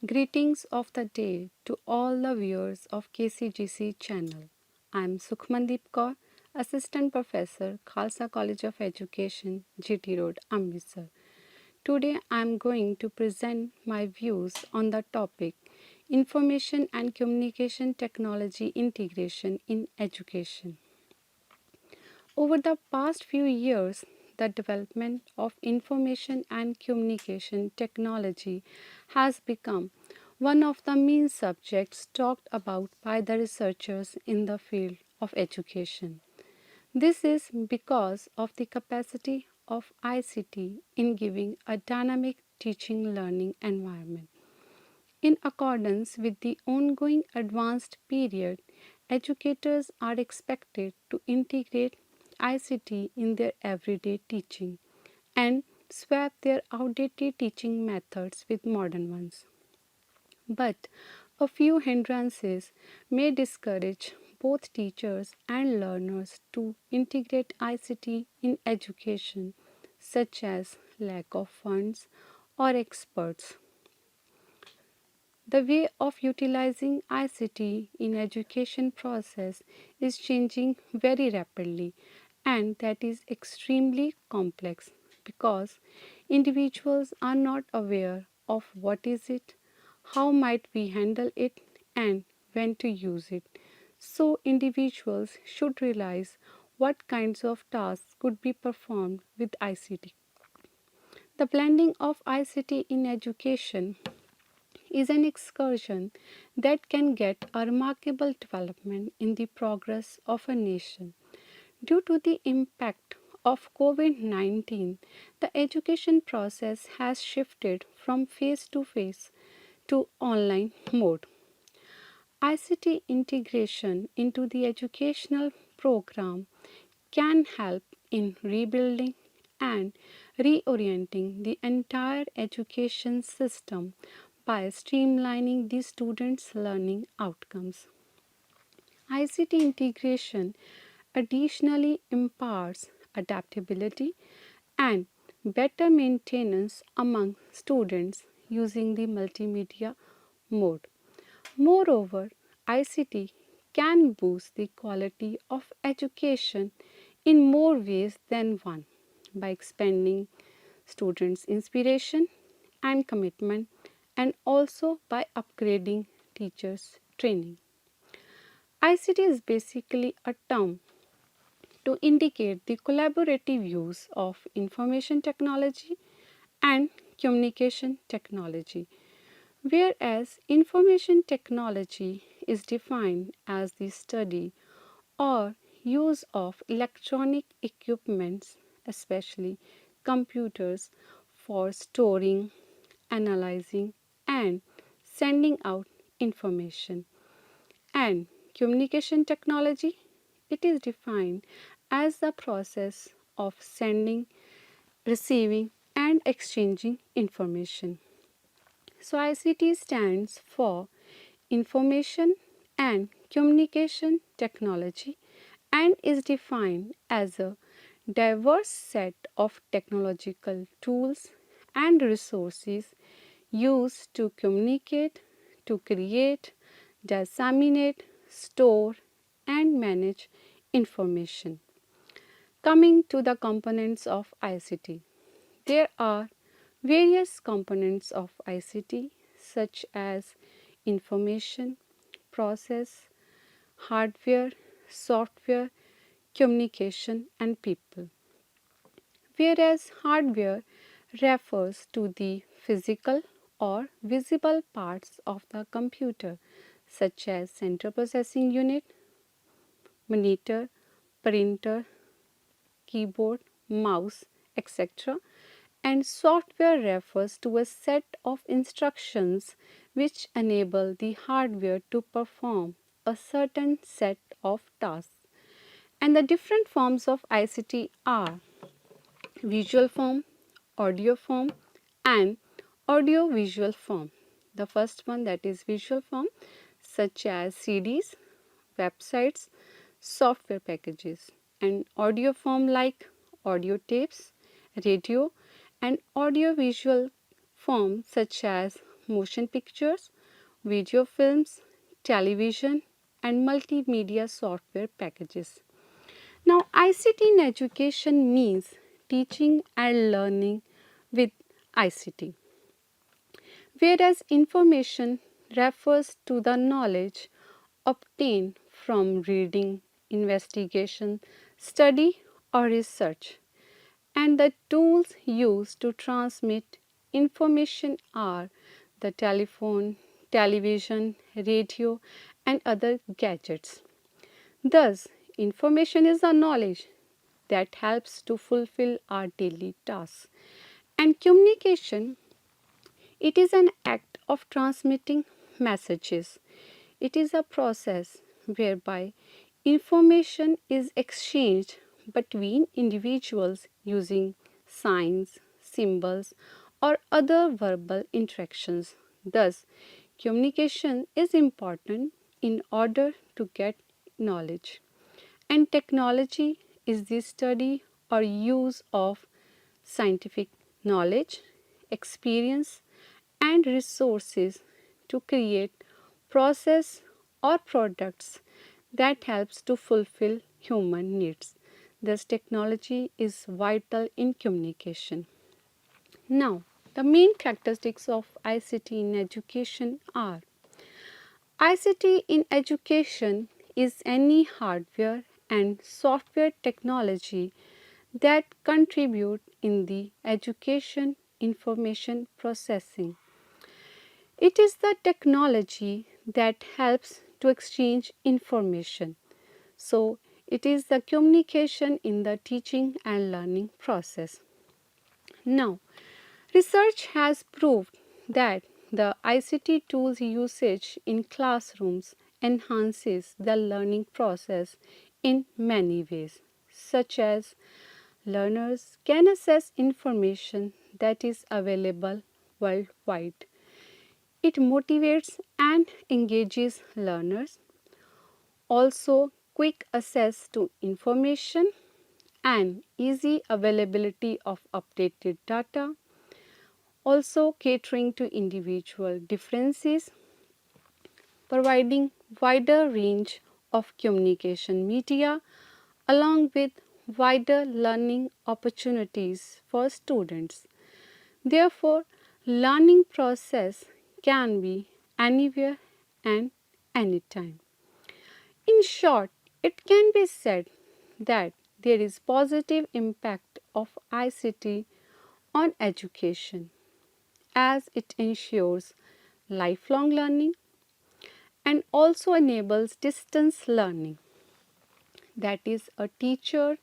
Greetings of the day to all the viewers of KCGC channel. I am Sukhmandeep Kaur, Assistant Professor, Khalsa College of Education, GT Road, Amritsar. Today I am going to present my views on the topic Information and Communication Technology Integration in Education. Over the past few years, the development of information and communication technology has become one of the main subjects talked about by the researchers in the field of education. This is because of the capacity of ICT in giving a dynamic teaching learning environment. In accordance with the ongoing advanced period, educators are expected to integrate ICT in their everyday teaching and swap their outdated teaching methods with modern ones. But a few hindrances may discourage both teachers and learners to integrate ICT in education, such as lack of funds or experts. The way of utilizing ICT in education process is changing very rapidly, and that is extremely complex because individuals are not aware of what is it, how might we handle it, and when to use it. So individuals should realize what kinds of tasks could be performed with ICT. The blending of ICT in education is an excursion that can get a remarkable development in the progress of a nation. Due to the impact of COVID 19, the education process has shifted from face to online mode. ICT integration into the educational program can help in rebuilding and reorienting the entire education system by streamlining the students' learning outcomes. ICT integration additionally imparts adaptability and better maintenance among students using the multimedia mode. Moreover, ICT can boost the quality of education in more ways than one by expanding students' inspiration and commitment and also by upgrading teachers' training. ICT is basically a term to indicate the collaborative use of information technology and communication technology, whereas information technology is defined as the study or use of electronic equipments, especially computers, for storing, analyzing, and sending out information. And communication technology, it is defined as the process of sending, receiving, and exchanging information. So, ICT stands for Information and Communication Technology and is defined as a diverse set of technological tools and resources used to communicate, to create, disseminate, store, and manage information. Coming to the components of ICT, there are various components of ICT such as information, process, hardware, software, communication, and people. Whereas hardware refers to the physical or visible parts of the computer, such as central processing unit, monitor, printer, keyboard, mouse, etc. And software refers to a set of instructions which enable the hardware to perform a certain set of tasks. And the different forms of ICT are visual form, audio form, and audio visual form. The first one, that is visual form, such as CDs, websites, software packages, and audio form like audio tapes, radio, and audio visual form such as motion pictures, video films, television, and multimedia software packages. Now, ICT in education means teaching and learning with ICT, whereas information refers to the knowledge obtained from reading, investigation, study, or research. And the tools used to transmit information are the telephone, television, radio, and other gadgets. Thus, information is the knowledge that helps to fulfill our daily tasks. And communication, it is an act of transmitting messages. It is a process whereby information is exchanged between individuals using signs, symbols, or other verbal interactions. Thus, communication is important in order to get knowledge. And technology is the study or use of scientific knowledge, experience, and resources to create process or products that helps to fulfill human needs. Thus, technology is vital in communication. Now, the main characteristics of ICT in education are: ICT in education is any hardware and software technology that contribute in the education information processing. It is the technology that helps to exchange information. So, it is the communication in the teaching and learning process. Now, research has proved that the ICT tools usage in classrooms enhances the learning process in many ways, such as learners can access information that is available worldwide. It motivates and engages learners. Also, quick access to information and easy availability of updated data. Also, catering to individual differences, providing wider range of communication media along with wider learning opportunities for students. Therefore, learning process can be anywhere and anytime. In short, it can be said that there is positive impact of ICT on education as it ensures lifelong learning and also enables distance learning. That is, a teacher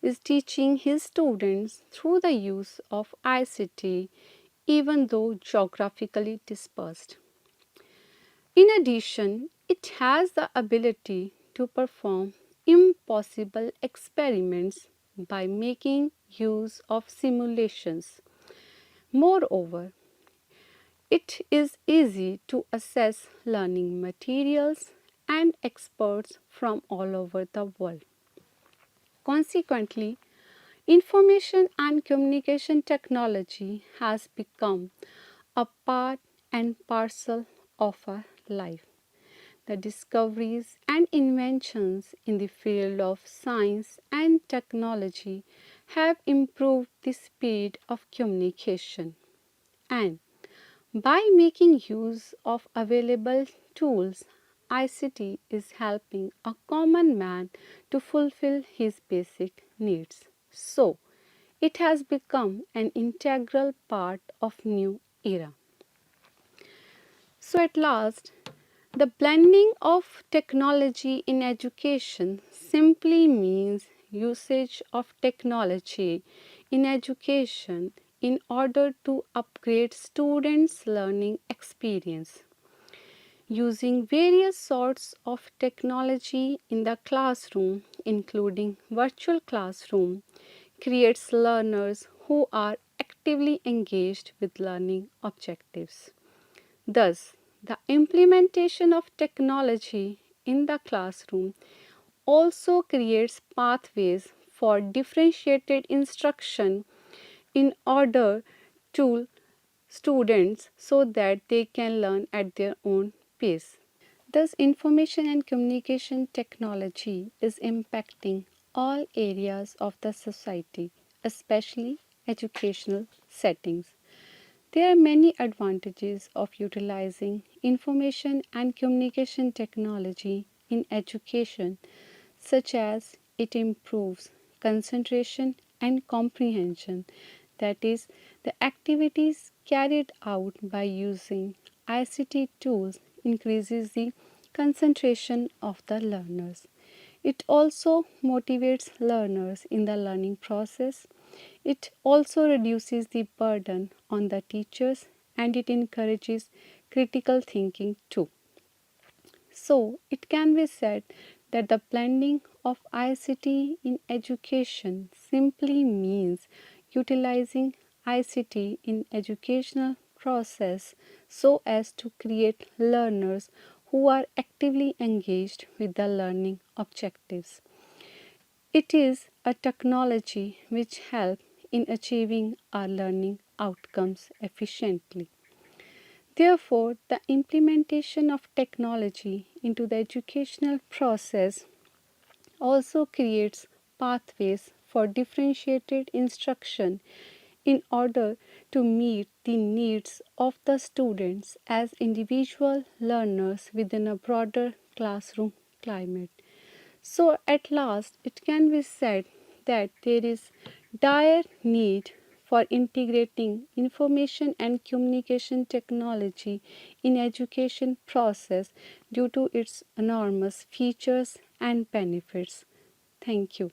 is teaching his students through the use of ICT even though geographically dispersed. In addition, it has the ability to perform impossible experiments by making use of simulations. Moreover, it is easy to access learning materials and experts from all over the world. Consequently, information and communication technology has become a part and parcel of our life. The discoveries and inventions in the field of science and technology have improved the speed of communication, and by making use of available tools, ICT is helping a common man to fulfill his basic needs. So, it has become an integral part of new era. So at last, the blending of technology in education simply means usage of technology in education in order to upgrade students' learning experience. Using various sorts of technology in the classroom, including virtual classroom, creates learners who are actively engaged with learning objectives. Thus, the implementation of technology in the classroom also creates pathways for differentiated instruction in order to students so that they can learn at their own pace. Thus, information and communication technology is impacting all areas of the society, especially educational settings. There are many advantages of utilizing information and communication technology in education, such as it improves concentration and comprehension. That is, the activities carried out by using ICT tools increases the concentration of the learners. It also motivates learners in the learning process. It also reduces the burden on the teachers and it encourages critical thinking too. So, it can be said that the blending of ICT in education simply means utilizing ICT in educational process so as to create learners who are actively engaged with the learning objectives. It is a technology which helps in achieving our learning outcomes efficiently. Therefore, the implementation of technology into the educational process also creates pathways for differentiated instruction in order to meet the needs of the students as individual learners within a broader classroom climate. So, at last, it can be said that there is dire need for integrating information and communication technology in education process due to its enormous features and benefits. Thank you.